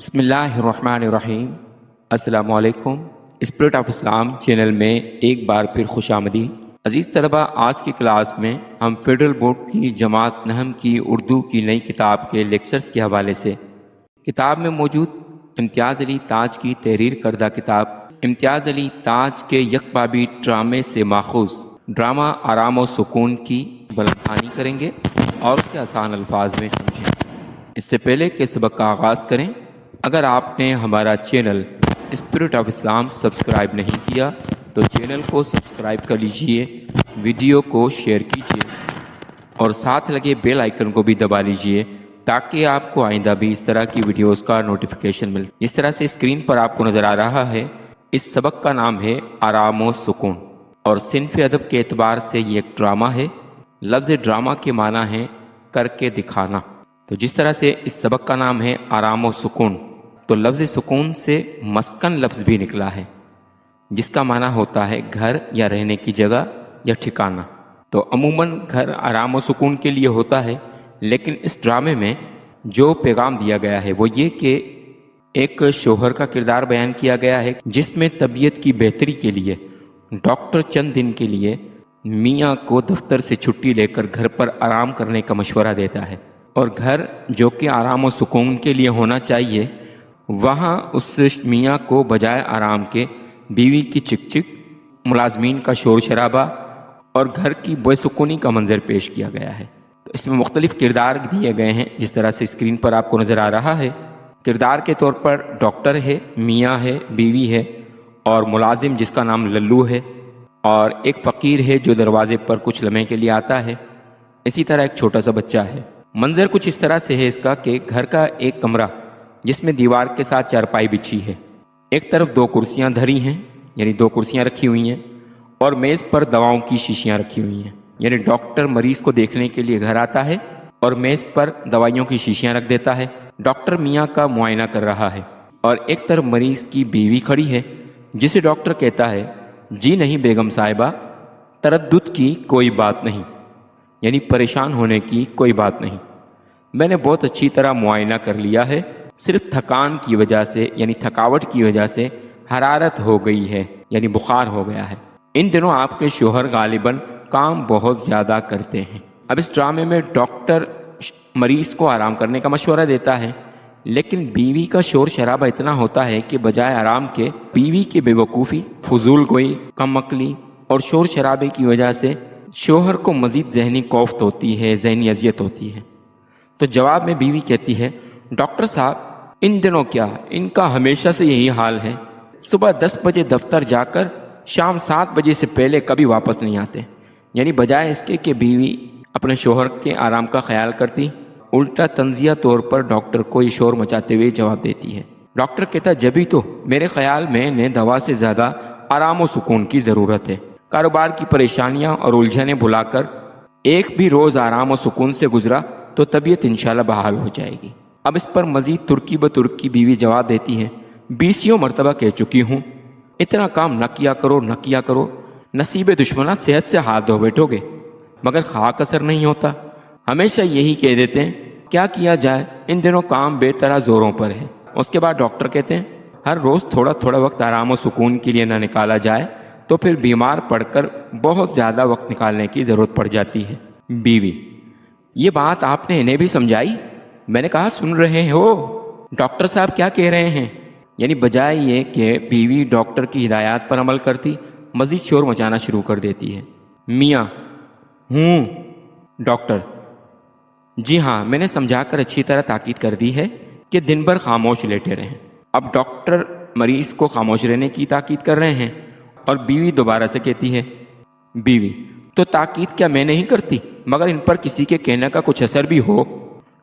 بسم اللہ الرحمن الرحیم۔ السلام علیکم۔ اسپرٹ آف اسلام چینل میں ایک بار پھر خوش آمدید۔ عزیز طلبہ، آج کی کلاس میں ہم فیڈرل بورڈ کی جماعت نہم کی اردو کی نئی کتاب کے لیکچرز کے حوالے سے کتاب میں موجود امتیاز علی تاج کی تحریر کردہ کتاب امتیاز علی تاج کے یک بابی ڈرامے سے ماخوذ ڈرامہ آرام و سکون کی بلند خوانی کریں گے اور اسے آسان الفاظ میں سمجھیں۔ اس سے پہلے کہ سبق کا آغاز کریں، اگر آپ نے ہمارا channel spirit of Islam subscribe نہیں کیا تو چینل کو سبسکرائب کر لیجئے، ویڈیو کو شیئر کیجئے اور ساتھ لگے بیل آئیکن کو بھی دبا لیجئے تاکہ آپ کو آئندہ بھی اس طرح کی ویڈیوز کا نوٹیفیکیشن مل۔ اس طرح سے اسکرین پر آپ کو نظر آ رہا ہے، اس سبق کا نام ہے آرام و سکون اور صنف ادب کے اعتبار سے یہ ایک ڈرامہ ہے۔ لفظ ڈرامہ کے معنی ہے کر کے دکھانا۔ تو جس طرح سے اس سبق کا نام ہے آرام و سکون، تو لفظ سکون سے مسکن لفظ بھی نکلا ہے جس کا معنی ہوتا ہے گھر یا رہنے کی جگہ یا ٹھکانہ۔ تو عموماً گھر آرام و سکون کے لیے ہوتا ہے، لیکن اس ڈرامے میں جو پیغام دیا گیا ہے وہ یہ کہ ایک شوہر کا کردار بیان کیا گیا ہے جس میں طبیعت کی بہتری کے لیے ڈاکٹر چند دن کے لیے میاں کو دفتر سے چھٹی لے کر گھر پر آرام کرنے کا مشورہ دیتا ہے، اور گھر جو کہ آرام و سکون کے لیے ہونا چاہیے، وہاں اس میاں کو بجائے آرام کے بیوی کی چک چک، ملازمین کا شور شرابہ اور گھر کی بے سکونی کا منظر پیش کیا گیا ہے۔ تو اس میں مختلف کردار دیے گئے ہیں جس طرح سے اسکرین پر آپ کو نظر آ رہا ہے۔ کردار کے طور پر ڈاکٹر ہے، میاں ہے، بیوی ہے اور ملازم جس کا نام للو ہے، اور ایک فقیر ہے جو دروازے پر کچھ لمحے کے لیے آتا ہے۔ اسی طرح ایک چھوٹا سا بچہ ہے۔ منظر کچھ اس طرح سے ہے اس کا کہ گھر کا ایک کمرہ جس میں دیوار کے ساتھ چارپائی بچھی ہے، ایک طرف 2 کرسیاں دھری ہیں، یعنی 2 کرسیاں رکھی ہوئی ہیں، اور میز پر دواؤں کی شیشیاں رکھی ہوئی ہیں، یعنی ڈاکٹر مریض کو دیکھنے کے لیے گھر آتا ہے اور میز پر دوائیوں کی شیشیاں رکھ دیتا ہے۔ ڈاکٹر میاں کا معائنہ کر رہا ہے اور ایک طرف مریض کی بیوی کھڑی ہے جسے ڈاکٹر کہتا ہے، جی نہیں بیگم صاحبہ، تردد کی کوئی بات نہیں، یعنی پریشان ہونے کی کوئی بات نہیں، میں نے بہت اچھی طرح معائنہ کر لیا ہے، صرف تھکان کی وجہ سے یعنی تھکاوٹ کی وجہ سے حرارت ہو گئی ہے، یعنی بخار ہو گیا ہے۔ ان دنوں آپ کے شوہر غالباً کام بہت زیادہ کرتے ہیں۔ اب اس ڈرامے میں ڈاکٹر مریض کو آرام کرنے کا مشورہ دیتا ہے، لیکن بیوی کا شور شرابہ اتنا ہوتا ہے کہ بجائے آرام کے بیوی کی بے وقوفی، فضول گوئی، کم عقلی اور شور شرابے کی وجہ سے شوہر کو مزید ذہنی کوفت ہوتی ہے، ذہنی اذیت ہوتی ہے۔ تو جواب میں بیوی کہتی ہے، ڈاکٹر صاحب ان دنوں کیا، ان کا ہمیشہ سے یہی حال ہے، صبح 10 بجے دفتر جا کر شام 7 بجے سے پہلے کبھی واپس نہیں آتے۔ یعنی بجائے اس کے کہ بیوی اپنے شوہر کے آرام کا خیال کرتی، الٹا تنزیہ طور پر ڈاکٹر کو یہ شور مچاتے ہوئے جواب دیتی ہے۔ ڈاکٹر کہتا، جبھی تو میرے خیال میں نے دوا سے زیادہ آرام و سکون کی ضرورت ہے۔ کاروبار کی پریشانیاں اور الجھنیں بھلا کر ایک بھی روز آرام و سکون سے گزرا تو طبیعت انشاءاللہ بحال ہو جائے گی۔ اب اس پر مزید ترکی بترکی بیوی جواب دیتی ہے، 20 مرتبہ کہہ چکی ہوں، اتنا کام نہ کیا کرو، نہ کیا کرو، نصیب دشمنہ صحت سے ہاتھ دھو بیٹھو گے، مگر خاک اثر نہیں ہوتا، ہمیشہ یہی کہہ دیتے ہیں، کیا کیا جائے، ان دنوں کام بے طرح زوروں پر ہے۔ اس کے بعد ڈاکٹر کہتے ہیں، ہر روز تھوڑا تھوڑا وقت آرام و سکون کے لیے نہ نکالا جائے تو پھر بیمار پڑ کر بہت زیادہ وقت نکالنے کی ضرورت پڑ جاتی ہے۔ بیوی، یہ بات آپ نے انہیں بھی سمجھائی؟ میں نے کہا، سن رہے ہو ڈاکٹر صاحب کیا کہہ رہے ہیں؟ یعنی بجائے یہ کہ بیوی ڈاکٹر کی ہدایات پر عمل کرتی، مزید شور مچانا شروع کر دیتی ہے۔ میاں، ہوں ڈاکٹر، جی ہاں، میں نے سمجھا کر اچھی طرح تاکید کر دی ہے کہ دن بھر خاموش لیٹے رہیں۔ اب ڈاکٹر مریض کو خاموش رہنے کی تاکید کر رہے ہیں اور بیوی دوبارہ سے کہتی ہے، بیوی، تو تاکید کیا میں نہیں کرتی، مگر ان پر کسی کے کہنے کا کچھ اثر بھی ہو؟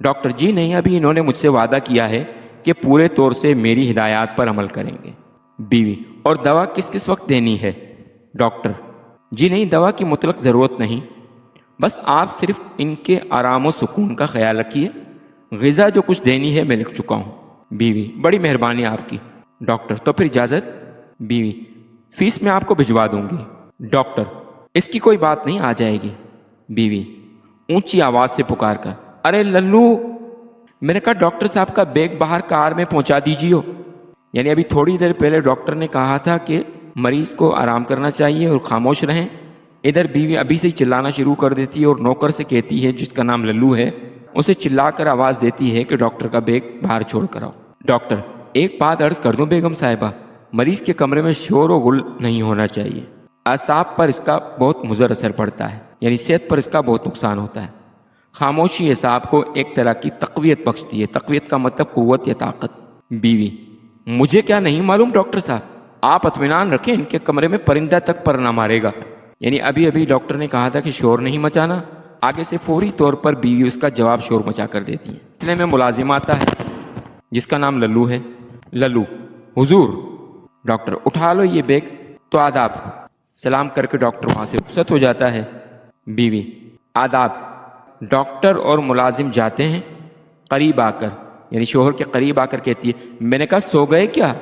ڈاکٹر، جی نہیں، ابھی انہوں نے مجھ سے وعدہ کیا ہے کہ پورے طور سے میری ہدایات پر عمل کریں گے۔ بیوی، اور دوا کس کس وقت دینی ہے؟ ڈاکٹر، جی نہیں، دوا کی مطلق ضرورت نہیں، بس آپ صرف ان کے آرام و سکون کا خیال رکھیے، غذا جو کچھ دینی ہے میں لکھ چکا ہوں۔ بیوی، بڑی مہربانی آپ کی۔ ڈاکٹر، تو پھر اجازت؟ بیوی، فیس میں آپ کو بھجوا دوں گی۔ ڈاکٹر، اس کی کوئی بات نہیں، آ جائے گی۔ بیوی اونچی آواز سے پکار کر، ارے للو، میں نے کہا ڈاکٹر صاحب کا بیگ باہر کار میں پہنچا دیجیے. یعنی ابھی تھوڑی دیر پہلے ڈاکٹر نے کہا تھا کہ مریض کو آرام کرنا چاہیے اور خاموش رہیں. ادھر بیوی ابھی سے ہی چلانا شروع کر دیتی ہے اور نوکر سے کہتی ہے جس کا نام للو ہے، اسے چلا کر آواز دیتی ہے کہ ڈاکٹر کا بیگ باہر چھوڑ کر آؤ. ڈاکٹر: ایک بات عرض کر دوں بیگم صاحبہ، مریض کے کمرے میں شور و غل نہیں ہونا چاہیے. اعصاب پر اس کا بہت مضر اثر پڑتا ہے، یعنی صحت پر اس کا بہت نقصان ہوتا ہے. خاموشی اعصاب کو ایک طرح کی تقویت بخشتی ہے. تقویت کا مطلب قوت یا طاقت. بیوی: مجھے کیا نہیں معلوم ڈاکٹر صاحب، آپ اطمینان رکھیں، ان کے کمرے میں پرندہ تک پر نہ مارے گا. یعنی ابھی ڈاکٹر نے کہا تھا کہ شور نہیں مچانا، آگے سے فوری طور پر بیوی اس کا جواب شور مچا کر دیتی ہے. اتنے میں ملازم آتا ہے جس کا نام للو ہے. للو: حضور. ڈاکٹر: اٹھا لو یہ بیگ. تو آداب. سلام کر کے ڈاکٹر وہاں سے رخصت ہو جاتا ہے. بیوی: آداب. ڈاکٹر اور ملازم جاتے ہیں. قریب آ کر، یعنی شوہر کے قریب آ کر کہتی ہے میں نے کہا سو گئے کیا؟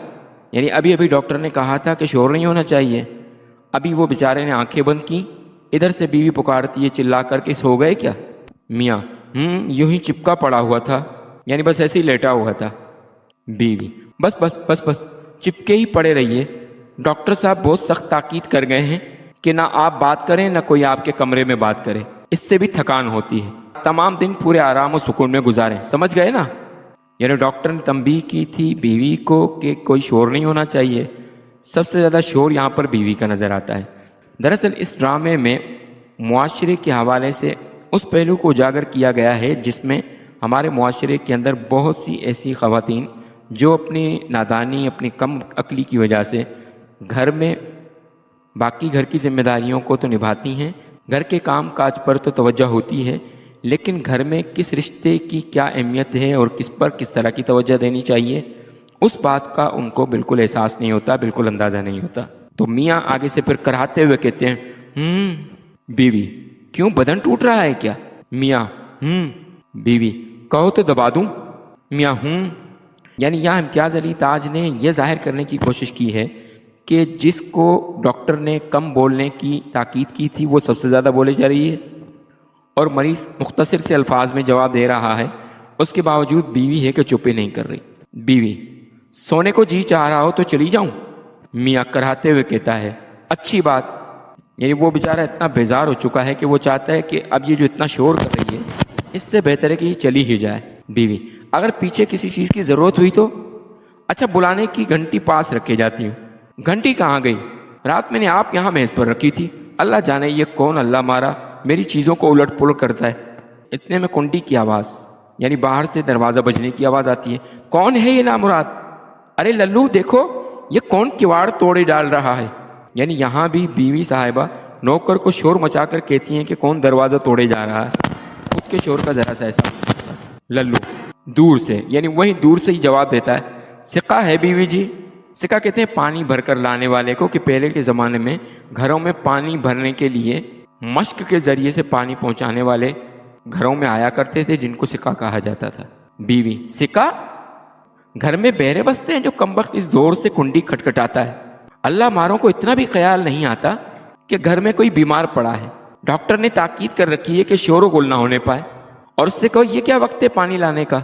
یعنی ابھی ڈاکٹر نے کہا تھا کہ شور نہیں ہونا چاہیے. ابھی وہ بیچارے نے آنکھیں بند کی. ادھر سے بیوی پکارتی ہے چلا کر کے سو گئے کیا؟ میاں: یوں ہی چپکا پڑا ہوا تھا، یعنی بس ایسے ہی لیٹا ہوا تھا. بیوی: بس چپکے ہی پڑے رہیے. ڈاکٹر صاحب بہت سخت تاکید کر گئے ہیں کہ نہ آپ بات کریں نہ کوئی آپ کے کمرے میں بات کرے، اس سے بھی تھکان ہوتی ہے. تمام دن پورے آرام و سکون میں گزاریں. سمجھ گئے نا؟ یعنی ڈاکٹر نے تنبیہ کی تھی بیوی کو کہ کوئی شور نہیں ہونا چاہیے. سب سے زیادہ شور یہاں پر بیوی کا نظر آتا ہے. دراصل اس ڈرامے میں معاشرے کے حوالے سے اس پہلو کو اجاگر کیا گیا ہے جس میں ہمارے معاشرے کے اندر بہت سی ایسی خواتین جو اپنی نادانی، اپنی کم عقلی کی وجہ سے گھر میں باقی گھر کی ذمہ داریوں کو تو نبھاتی ہیں، گھر کے کام کاج پر تو توجہ ہوتی ہے، لیکن گھر میں کس رشتے کی کیا اہمیت ہے اور کس پر کس طرح کی توجہ دینی چاہیے اس بات کا ان کو بالکل احساس نہیں ہوتا، بالکل اندازہ نہیں ہوتا. تو میاں آگے سے پھر کراتے ہوئے کہتے ہیں بیوی: کیوں بدن ٹوٹ رہا ہے کیا؟ میاں: بیوی: کہو تو دبا دوں. میاں: یعنی یہاں امتیاز علی تاج نے یہ ظاہر کرنے کی کوشش کی ہے کہ جس کو ڈاکٹر نے کم بولنے کی تاکید کی تھی وہ سب سے زیادہ بولے جا رہی ہے اور مریض مختصر سے الفاظ میں جواب دے رہا ہے، اس کے باوجود بیوی ہے کہ چپے نہیں کر رہی. بیوی: سونے کو جی چاہ رہا ہو تو چلی جاؤں. میاں کراتے ہوئے کہتا ہے اچھی بات. یعنی وہ بیچارہ اتنا بیزار ہو چکا ہے کہ وہ چاہتا ہے کہ اب یہ جو اتنا شور کر رہی ہے اس سے بہتر ہے کہ یہ چلی ہی جائے. بیوی: اگر پیچھے کسی چیز کی ضرورت ہوئی تو؟ اچھا بلانے کی گھنٹی پاس رکھے جاتی ہوں. گھنٹی کہاں گئی؟ رات میں نے آپ یہاں میز پر رکھی تھی. اللہ جانے یہ کون اللہ مارا میری چیزوں کو الٹ پلٹ کرتا ہے. اتنے میں کنڈی کی آواز، یعنی باہر سے دروازہ بجنے کی آواز آتی ہے. کون ہے یہ نامراد؟ ارے للو دیکھو یہ کون کواڑ توڑے ڈال رہا ہے. یعنی یہاں بھی بیوی صاحبہ نوکر کو شور مچا کر کہتی ہیں کہ کون دروازہ توڑے جا رہا ہے، خود کے شور کا ذرا سا احساس. للو دور سے، یعنی وہیں دور سے ہی جواب دیتا ہے سکا ہے بیوی جی. سکا کہتے ہیں پانی بھر کر لانے والے کو، کہ پہلے کے زمانے میں گھروں میں پانی بھرنے کے لیے مشک کے ذریعے سے پانی پہنچانے والے گھروں میں آیا کرتے تھے جن کو سکا کہا جاتا تھا. بیوی: سکا؟ گھر میں بہرے بستے ہیں جو کمبخت اس زور سے کنڈی کھٹکھٹاتا ہے. اللہ ماروں کو اتنا بھی خیال نہیں آتا کہ گھر میں کوئی بیمار پڑا ہے. ڈاکٹر نے تاکید کر رکھی ہے کہ شور و غل نہ ہونے پائے، اور اس سے کہو یہ کیا وقت ہے پانی لانے کا،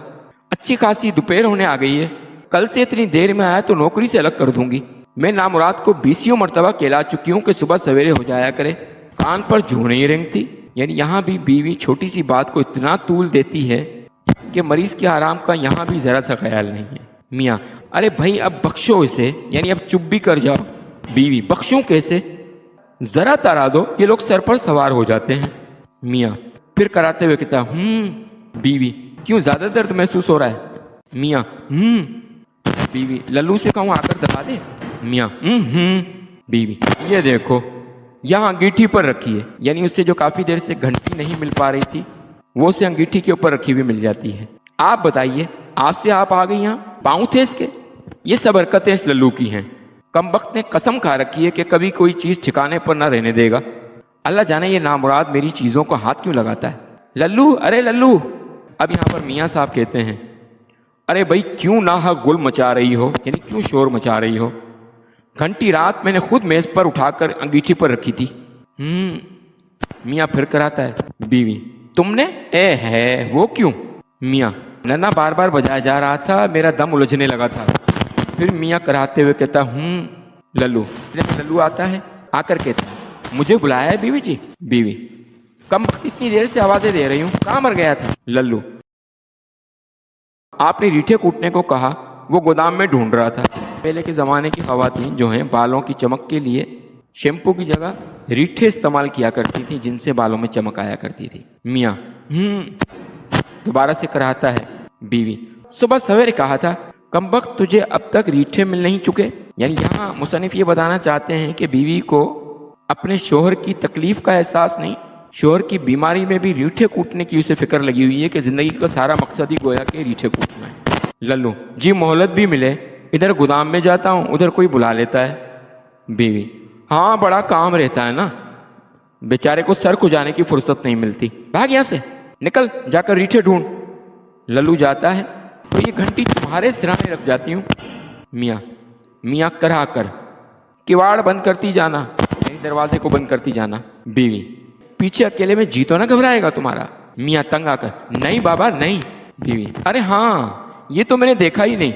اچھی خاصی دوپہر ہونے آ گئی ہے، کل سے اتنی دیر میں آیا تو نوکری سے الگ کر دوں گی. میں نامراد کو 20 مرتبہ کہلا چکی ہوں کہ صبح سویرے ہو جایا کرے، کان پر جوں نہیں رینگتی. یعنی یہاں بھی بیوی چھوٹی سی بات کو اتنا طول دیتی ہے کہ مریض کے آرام کا یہاں بھی ذرا سا خیال نہیں ہے. میاں: ارے بھائی اب بخشو اسے، یعنی اب چپ بھی کر جاؤ. بیوی: بخشوں کیسے؟ ذرا تارا دو، یہ لوگ سر پر سوار ہو جاتے ہیں. میاں پھر کراتے ہوئے کہتا بیوی: کیوں زیادہ درد محسوس ہو رہا ہے؟ میاں: بیوی: للو سے کہوں آ کر دبا دے؟ میاں: بیوی: یہ دیکھو یہاں انگیٹھی پر رکھی ہے، یعنی اس سے جو کافی دیر سے گھنٹی نہیں مل پا رہی تھی وہ اسے انگیٹھی کے اوپر رکھی ہوئی مل جاتی ہے. آپ بتائیے، آپ سے آپ آ گئی یہاں، پاؤں تھے اس کے؟ یہ سب حرکتیں اس للو کی ہیں. کم وقت نے قسم کھا رکھی ہے کہ کبھی کوئی چیز ٹھکانے پر نہ رہنے دے گا. اللہ جانے یہ نامراد میری چیزوں کو ہاتھ کیوں لگاتا ہے. للو، ارے للو. اب یہاں پر میاں صاحب کہتے ہیں ارے بھائی کیوں ناحق غل مچا رہی ہو، یعنی کیوں شور مچا رہی ہو؟ گھنٹی رات میں نے خود میز پر اٹھا کر انگیٹھی پر رکھی تھی. میاں پھر کراتا ہے. بیوی: تم نے؟ اے ہے وہ کیوں؟ میاں: ننا بار بار بجایا جا رہا تھا، میرا دم الجھنے لگا تھا۔ پھر میاں کراتے ہوئے کہتا للو۔ للو آتا ہے، آ کر کہتا ہے مجھے بلایا ہے بیوی جی؟ بیوی: کم وقت اتنی دیر سے آوازیں دے رہی ہوں، کہاں مر گیا تھا؟ للو: آپ نے ریٹھے کوٹنے کو کہا، وہ گودام میں ڈھونڈ رہا تھا۔ پہلے کے زمانے کی خواتین جو ہیں بالوں کی چمک کے لیے شیمپو کی جگہ ریٹھے استعمال کیا کرتی تھی، جن سے بالوں میں چمک آیا کرتی تھی۔ میاں دوبارہ سے کراتا ہے۔ بیوی: صبح سویرے کہا تھا، کم وقت تجھے اب تک ریٹھے مل نہیں چکے؟ یعنی یہاں مصنف یہ بتانا چاہتے ہیں کہ بیوی کو اپنے شوہر کی تکلیف کا احساس نہیں، شوہر کی بیماری میں بھی ریٹھے کوٹنے کی اسے فکر لگی ہوئی ہے کہ زندگی کا سارا مقصد ہی گویا کہ ریٹھے کوٹنا ہے۔ للو: جی مہلت بھی ملے، ادھر گودام میں جاتا ہوں، ادھر کوئی بلا لیتا ہے۔ بیوی: ہاں بڑا کام رہتا ہے نا، بیچارے کو سر کھجانے کی فرصت نہیں ملتی، بھاگ یہاں سے، نکل جا کر ریٹھے ڈھونڈ۔ للو جاتا ہے تو یہ گھنٹی تمہارے سرانے رکھ جاتی ہوں۔ میاں کرا کر کواڑ بند کرتی جانا، یعنی دروازے کو بند کرتی جانا۔ بیوی: پیچھے اکیلے میں جی تو نہ گھبرائے گا تمہارا؟ میاں تنگ آ کر: نہیں بابا نہیں۔ بیوی: ارے ہاں یہ تو میں نے دیکھا ہی نہیں،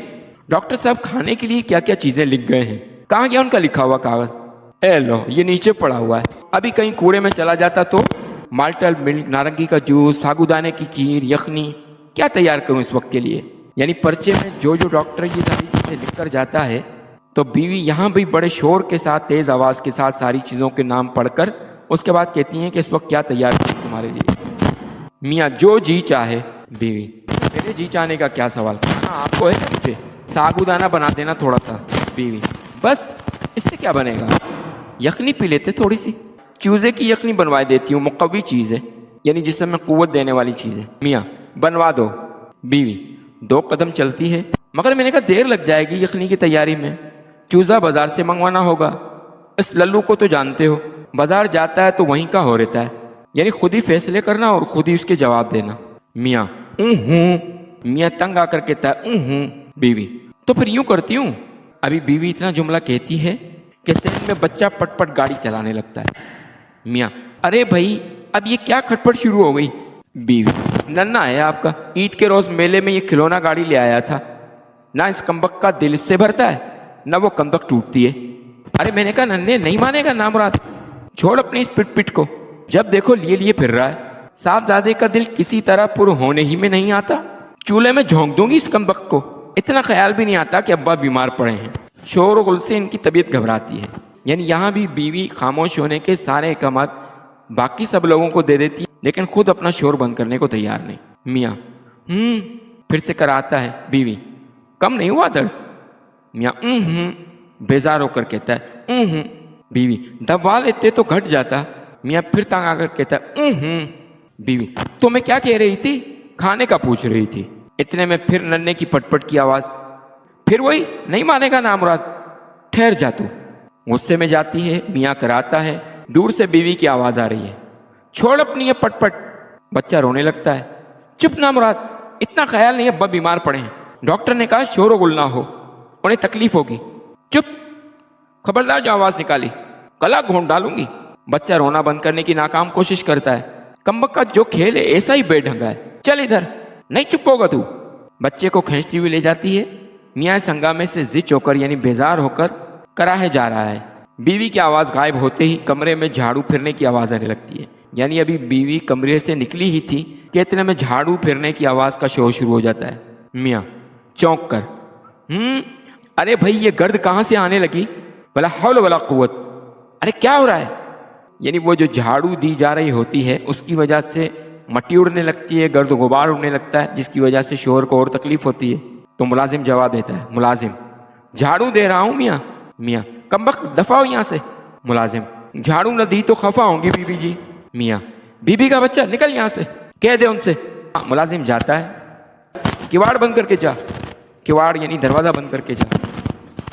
ڈاکٹر صاحب کھانے کے لیے کیا کیا چیزیں لکھ گئے ہیں، کہاں گیا ان کا لکھا ہوا کاغذ؟ اے لو یہ نیچے پڑا ہوا ہے، ابھی کہیں کوڑے میں چلا جاتا تو۔ مالٹا ملک، نارنگی کا جوس، ساگودانے کی کھیر، یخنی، کیا تیار کروں اس وقت کے لیے؟ یعنی پرچے میں جو ڈاکٹر یہ ساری چیزیں لکھ کر جاتا ہے، تو بیوی یہاں بھی بڑے شور کے ساتھ تیز آواز کے ساتھ ساری چیزوں کے نام پڑھ کر اس کے بعد کہتی ہیں کہ اس وقت کیا تیار کروں تمہارے لیے؟ میاں: جو جی چاہے۔ بیوی: میرے جی چاہنے کا کیا سوال، کھانا آپ کو ہے کہ مجھے؟ ساگودانہ بنا دینا تھوڑا سا۔ بیوی: بس اس سے کیا بنے گا، یخنی پی لیتے تھوڑی سی، چوزے کی یخنی بنوا دیتی ہوں، مقوی چیز ہے، یعنی جسم میں قوت دینے والی چیز ہے۔ میاں: بنوا دو۔ بیوی 2 قدم چلتی ہے، مگر میں نے کہا دیر لگ جائے گی یخنی کی تیاری میں، چوزہ بازار سے منگوانا ہوگا، اس للو کو تو جانتے ہو، بازار جاتا ہے تو وہیں کا ہو رہتا ہے، یعنی خود ہی فیصلے کرنا اور خود ہی اس کے جواب دینا۔ میاں: میاں تنگ آ کر کہتا ہے بیوی: تو پھر یوں کرتی ہوں۔ ابھی بیوی اتنا جملہ کہتی ہے کہ ذہن میں بچہ پٹ پٹ گاڑی چلانے لگتا ہے۔ میاں: ارے بھائی اب یہ کیا کھٹپٹ شروع ہو گئی؟ بیوی: ننا ہے آپ کا، عید کے روز میلے میں یہ کھلونا گاڑی لے آیا تھا، نہ اس کمبخت کا دل اس سے بھرتا ہے، نہ وہ کندک ٹوٹتی ہے۔ ارے میں نے کہا ننے نہیں مانے گا نامراد، چھوڑ اپنی اس پٹ پٹ کو، جب دیکھو لیے پھر رہا ہے، صاحبزادے کا دل کسی طرح پر ہونے ہی میں نہیں آتا، چولہے میں جھونک دوں گی اس کمبخت کو، اتنا خیال بھی نہیں آتا کہ ابا بیمار پڑے ہیں، شور و غل سے ان کی طبیعت گھبراتی ہے۔ یعنی یہاں بھی بیوی خاموش ہونے کے سارے احکامات باقی سب لوگوں کو دے دیتی لیکن خود اپنا شور بند کرنے کو تیار نہیں۔ میاں پھر سے کراتا ہے۔ بیوی: کم نہیں ہوا درد؟ میاں بیزار ہو کر کہتا ہے بیوی: دبا لیتے تو گھٹ جاتا۔ میاں پھر تنگ آ کر کہتا ہے بیوی: تو میں کیا کہہ رہی تھی؟ کھانے کا پوچھ رہی تھی۔ اتنے میں پھر ننے کی پٹ پٹ کی آواز، پھر وہی نہیں مانے گا نامراد، ٹھہر جا تو۔ غصے میں جاتی ہے، میاں کراتا ہے، دور سے بیوی کی آواز آ رہی ہے، چھوڑ اپنی یہ پٹ پٹ۔ بچہ رونے لگتا ہے، چپ نامراد، اتنا خیال نہیں ابا بیمار پڑے ہیں، ڈاکٹر نے کہا شور و غل نہ ہو، انہیں تکلیف ہوگی، چپ، خبردار جو آواز نکالی کلا گھونٹ ڈالوں گی۔ بچہ رونا بند کرنے کی ناکام کوشش کرتا ہے، کمبخت کا جو کھیل ہے ایسا ہی بے ڈھنگا ہے، چل ادھر، نہیں چپ ہوگا تو۔ بچے کو کھینچتی ہوئی لے جاتی ہے۔ میاں اس ہنگامے سے زچ ہو کر یعنی بیزار ہو کر کراہے جا رہا ہے۔ بیوی کی آواز غائب ہوتے ہی کمرے میں جھاڑو پھرنے کی آواز آنے لگتی ہے، یعنی ابھی بیوی کمرے سے نکلی ہی تھی کہ اتنے میں جھاڑو پھرنے کی آواز کا شور شروع ہو جاتا ہے۔ میاں چونک کر ارے بھائی یہ گرد کہاں سے آنے لگی، ولا حول ولا قوت، ارے کیا ہو رہا ہے؟ یعنی وہ جو جھاڑو دی جا رہی ہوتی ہے اس کی وجہ سے مٹی اڑنے لگتی ہے، گرد و غبار اڑنے لگتا ہے، جس کی وجہ سے شوہر کو اور تکلیف ہوتی ہے۔ تو ملازم جواب دیتا ہے، ملازم جھاڑو دے رہا ہوں میاں۔ میاں کمبخت دفع ہو یہاں سے۔ ملازم جھاڑو نہ دی تو خفا ہوں گی بیوی جی۔ میاں بیوی کا بچہ نکل یہاں سے، کہہ دے ان سے۔ ملازم جاتا ہے، کواڑ بند کر کے جا، کواڑ یعنی دروازہ بند کر کے جا۔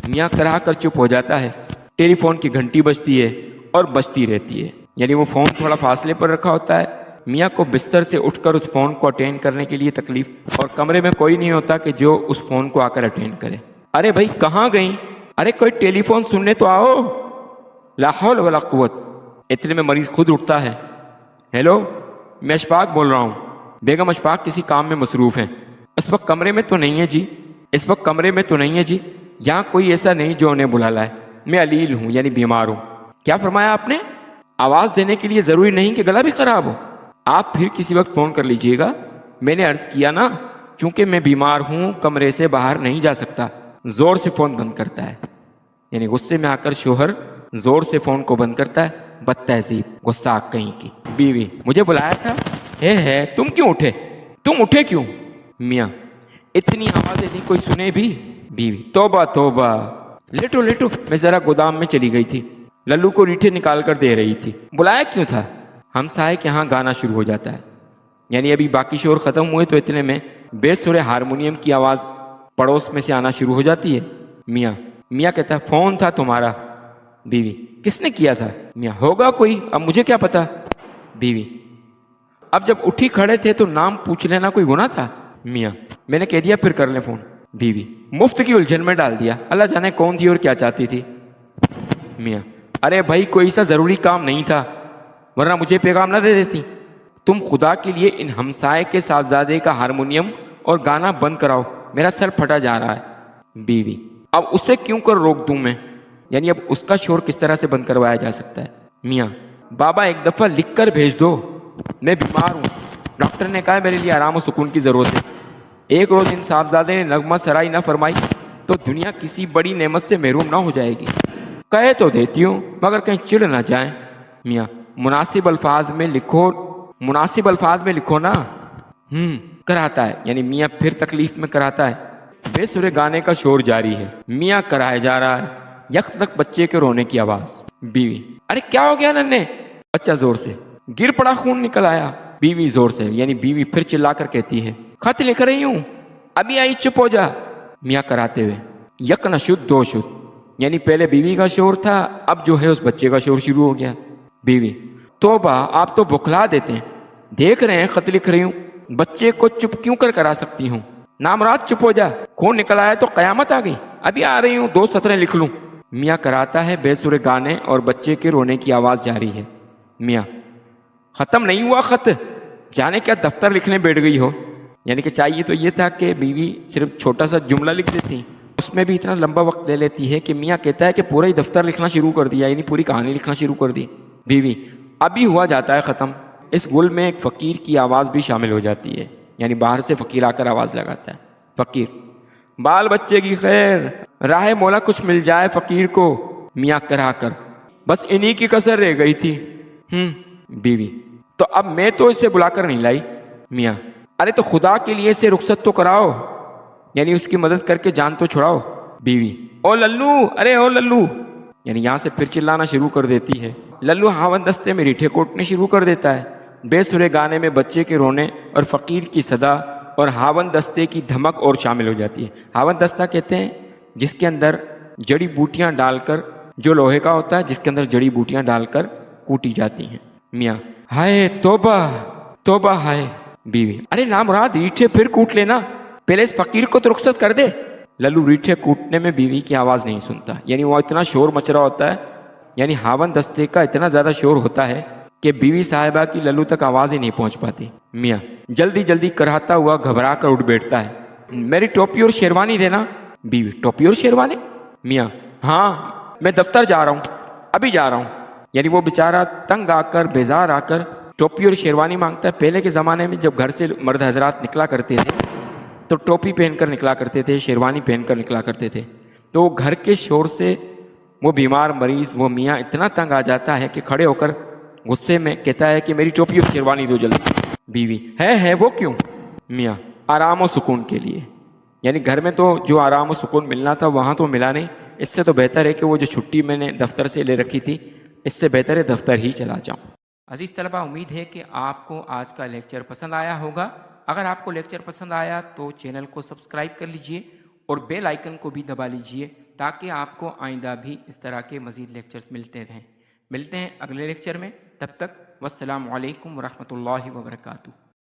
میاں کرا کر چپ ہو جاتا ہے۔ ٹیلی فون کی گھنٹی بجتی ہے اور بجتی رہتی ہے، یعنی وہ فون تھوڑا فاصلے پر رکھا ہوتا ہے۔ میاں کو بستر سے اٹھ کر اس فون کو اٹینڈ کرنے کے لیے تکلیف، اور کمرے میں کوئی نہیں ہوتا کہ جو اس فون کو آ کر اٹینڈ کرے۔ ارے بھائی کہاں گئیں؟ ارے کوئی ٹیلی فون سننے تو آؤ، لا حول ولا قوت۔ اتنے میں مریض خود اٹھتا ہے، ہیلو میں اشفاق بول رہا ہوں، بیگم اشفاق کسی کام میں مصروف ہیں، اس وقت کمرے میں تو نہیں ہے جی، اس وقت کمرے میں تو نہیں ہے جی، یہاں کوئی ایسا نہیں جو انہیں بلا لائے، میں علیل ہوں یعنی بیمار ہوں۔ کیا فرمایا آپ نے؟ آواز دینے کے لیے ضروری نہیں کہ گلا بھی خراب ہو، آپ پھر کسی وقت فون کر لیجئے گا۔ میں نے عرض کیا نا، چونکہ میں بیمار ہوں کمرے سے باہر نہیں جا سکتا۔ زور سے فون بند کرتا ہے، یعنی غصے میں آ کر شوہر زور سے فون کو بند کرتا ہے۔ بد تہذیب، گستاخ کہیں کی۔ بیوی: مجھے بلایا تھا؟ ہے تم کیوں اٹھے؟ تم اٹھے کیوں؟ میاں: اتنی آوازیں دی کوئی سنے بھی؟ بیوی: توبہ توبہ، لیٹو لیٹو، میں ذرا گودام میں چلی گئی تھی، للو کو ریٹھے نکال کر دے رہی تھی۔ بلایا کیوں تھا؟ ہم سائے کے ہاں گانا شروع ہو جاتا ہے، یعنی ابھی باقی شور ختم ہوئے تو اتنے میں بے سر ہارمونیم کی آواز پڑوس میں سے آنا شروع ہو جاتی ہے۔ میاں کہتا ہے فون تھا تمہارا۔ بیوی: کس نے کیا تھا؟ میاں: ہوگا کوئی، اب مجھے کیا پتا۔ بیوی: اب جب اٹھی کھڑے تھے تو نام پوچھ لینا کوئی گناہ تھا؟ میاں: میں نے کہہ دیا پھر کر لیں فون۔ بیوی: مفت کی الجھن میں ڈال دیا، اللہ جانے کون تھی اور کیا چاہتی تھی۔ میاں: ارے بھائی کوئی سا ضروری کام نہیں تھا، ورنہ مجھے پیغام نہ دے دیتی۔ تم خدا کے لیے ان ہمسائے کے صاحبزادے کا ہارمونیم اور گانا بند کراؤ، میرا سر پھٹا جا رہا ہے۔ بیوی: اب اسے کیوں کر روک دوں میں، یعنی اب اس کا شور کس طرح سے بند کروایا جا سکتا ہے؟ میاں: بابا ایک دفعہ لکھ کر بھیج دو، میں بیمار ہوں، ڈاکٹر نے کہا میرے لیے آرام و سکون کی ضرورت ہے۔ ایک روز ان صاحبزادے نے نغمہ سرائی نہ فرمائی تو دنیا کسی بڑی نعمت سے محروم نہ ہو جائے گی۔ کہے تو دیتی ہوں مگر کہیں چڑ نہ جائیں۔ میاں: مناسب الفاظ میں لکھو، مناسب الفاظ میں لکھو نا۔ کراتا ہے، یعنی میاں پھر تکلیف میں کراتا ہے۔ بے سرے گانے کا شور جاری ہے، میاں کرائے جا رہا ہے، یک تک بچے کے رونے کی آواز۔ بیوی: ارے کیا ہو گیا ننے؟ بچہ زور سے: گر پڑا، خون نکل آیا۔ بیوی زور سے، یعنی بیوی پھر چلا کر کہتی ہے خط لکھ رہی ہوں، ابھی آئی، چپ ہو جا۔ میاں کراتے ہوئے: یک نہ شد دو شد، یعنی پہلے بیوی کا شور تھا، اب جو ہے اس بچے کا شور شروع ہو گیا۔ بیوی: توبہ، آپ تو بکھلا دیتے ہیں، دیکھ رہے ہیں خط لکھ رہی ہوں، بچے کو چپ کیوں کر کرا سکتی ہوں؟ نامراد چپ ہو جا، خون نکل آیا تو قیامت آ گئی، ابھی آ رہی ہوں، 2 سطریں لکھ لوں۔ میاں کراتا ہے، بے سرے گانے اور بچے کے رونے کی آواز جاری ہے۔ میاں: ختم نہیں ہوا خط، جانے کیا دفتر لکھنے بیٹھ گئی ہو؟ یعنی کہ چاہیے تو یہ تھا کہ بیوی صرف چھوٹا سا جملہ لکھ دیتی، اس میں بھی اتنا لمبا وقت لے لیتی ہے کہ میاں کہتا ہے کہ پورا ہی دفتر لکھنا شروع کر دیا، یعنی پوری کہانی لکھنا شروع کر دی۔ بیوی: ابھی ہوا جاتا ہے ختم۔ اس گل میں ایک فقیر کی آواز بھی شامل ہو جاتی ہے، یعنی باہر سے فقیر آ کر آواز لگاتا ہے۔ فقیر: بال بچے کی خیر، راہ مولا کچھ مل جائے فقیر کو۔ میاں کرا کر: بس انہی کی کسر رہ گئی تھی۔ بیوی: تو اب میں تو اسے بلا کر نہیں لائی۔ میاں: ارے تو خدا کے لیے اسے رخصت تو کراؤ، یعنی اس کی مدد کر کے جان تو چھڑاؤ۔ بیوی: او للو، ارے او للو، یعنی یہاں سے پھر چلانا شروع کر دیتی ہے۔ للو ہاون دستے میں ریٹھے کوٹنے شروع کر دیتا ہے۔ بے سرے گانے میں بچے کے رونے اور فقیر کی صدا اور ہاون دستے کی دھمک اور شامل ہو جاتی ہے۔ ہاون دستہ کہتے ہیں جس کے اندر جڑی بوٹیاں ڈال کر، جو لوہے کا ہوتا ہے جس کے اندر جڑی بوٹیاں ڈال کر کوٹی جاتی ہیں۔ میاں: ہائے توبہ توبہ ہائے۔ بیوی: ارے نامراد، ریٹھے پھر کوٹ لینا، پہلے اس فقیر کو تو رخصت کر دے۔ للو ریٹھے کوٹنے میں بیوی کی آواز نہیں سنتا، یعنی وہ اتنا شور مچ رہا ہوتا ہے، یعنی ہاون دستے کا اتنا زیادہ شور ہوتا ہے کہ بیوی صاحبہ کی للو تک آواز ہی نہیں پہنچ پاتی۔ میاں جلدی جلدی کراتا ہوا گھبرا کر اٹھ بیٹھتا ہے۔ میری ٹوپی اور شیروانی دینا۔ بیوی: ٹوپی اور شیروانی؟ میاں: ہاں، میں دفتر جا رہا ہوں، ابھی جا رہا ہوں۔ یعنی وہ بیچارہ تنگ آ کر، بیزار آ کر ٹوپی اور شیروانی مانگتا ہے۔ پہلے کے زمانے میں جب گھر سے مرد حضرات نکلا کرتے تھے تو ٹوپی پہن کر نکلا کرتے تھے، شیروانی پہن کر نکلا کرتے تھے، تو وہ گھر کے شور سے وہ بیمار مریض، وہ میاں اتنا تنگ آ جاتا ہے کہ کھڑے ہو کر غصے میں کہتا ہے کہ میری ٹوپی اور شیروانی دو جلدی۔ بیوی: ہے وہ کیوں؟ میاں: آرام و سکون کے لیے، یعنی گھر میں تو جو آرام و سکون ملنا تھا وہاں تو ملا نہیں، اس سے تو بہتر ہے کہ وہ جو چھٹی میں نے دفتر سے لے رکھی تھی، اس سے بہتر ہے دفتر ہی چلا جاؤں۔ عزیز طلبہ، امید ہے کہ آپ کو آج کا لیکچر پسند آیا ہوگا۔ اگر آپ کو لیکچر پسند آیا تو چینل کو سبسکرائب کر لیجئے اور بیل آئیکن کو بھی دبا لیجئے تاکہ آپ کو آئندہ بھی اس طرح کے مزید لیکچرز ملتے رہیں۔ ملتے ہیں اگلے لیکچر میں، تب تک والسلام علیکم ورحمۃ اللہ وبرکاتہ۔